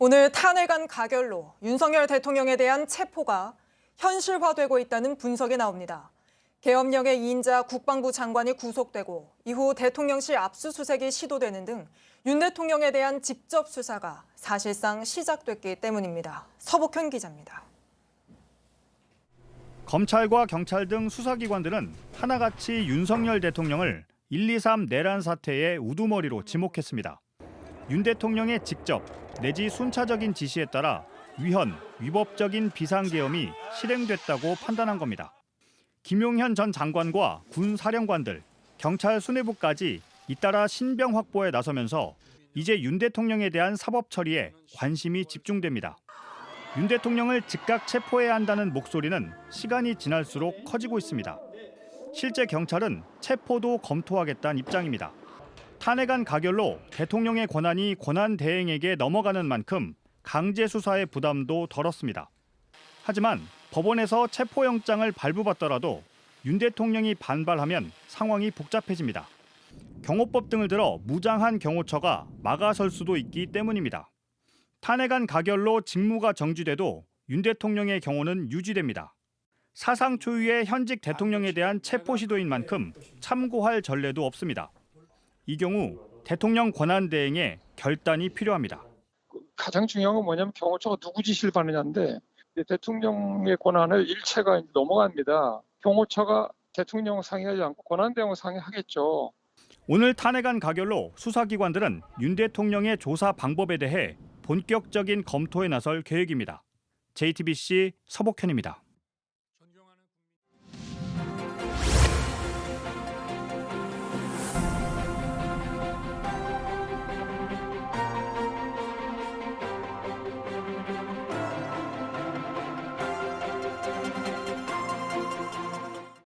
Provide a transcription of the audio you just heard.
오늘 탄핵안 가결로 윤석열 대통령에 대한 체포가 현실화되고 있다는 분석이 나옵니다. 계엄령의 2인자 국방부 장관이 구속되고 이후 대통령실 압수수색이 시도되는 등 윤 대통령에 대한 직접 수사가 사실상 시작됐기 때문입니다. 서복현 기자입니다. 검찰과 경찰 등 수사기관들은 하나같이 윤석열 대통령을 123 내란 사태의 우두머리로 지목했습니다. 윤 대통령의 직접 내지 순차적인 지시에 따라 위법적인 비상계엄이 실행됐다고 판단한 겁니다. 김용현 전 장관과 군 사령관들, 경찰 수뇌부까지 잇따라 신병 확보에 나서면서 이제 윤 대통령에 대한 사법 처리에 관심이 집중됩니다. 윤 대통령을 즉각 체포해야 한다는 목소리는 시간이 지날수록 커지고 있습니다. 실제 경찰은 체포도 검토하겠다는 입장입니다. 탄핵안 가결로 대통령의 권한이 권한대행에게 넘어가는 만큼 강제 수사의 부담도 덜었습니다. 하지만 법원에서 체포영장을 발부받더라도 윤 대통령이 반발하면 상황이 복잡해집니다. 경호법 등을 들어 무장한 경호처가 막아설 수도 있기 때문입니다. 탄핵안 가결로 직무가 정지돼도 윤 대통령의 경호는 유지됩니다. 사상 초유의 현직 대통령에 대한 체포 시도인 만큼 참고할 전례도 없습니다. 이 경우 대통령 권한 대행에 결단이 필요합니다. 가장 중요한 건 뭐냐면 경호처가 누구 지시를 받느냐인데 대통령의 권한을 일체가 넘어갑니다. 경호처가 대통령 상의하지 않고 권한 대행을 상의하겠죠. 오늘 탄핵안 가결로 수사기관들은 윤 대통령의 조사 방법에 대해 본격적인 검토에 나설 계획입니다. JTBC 서복현입니다.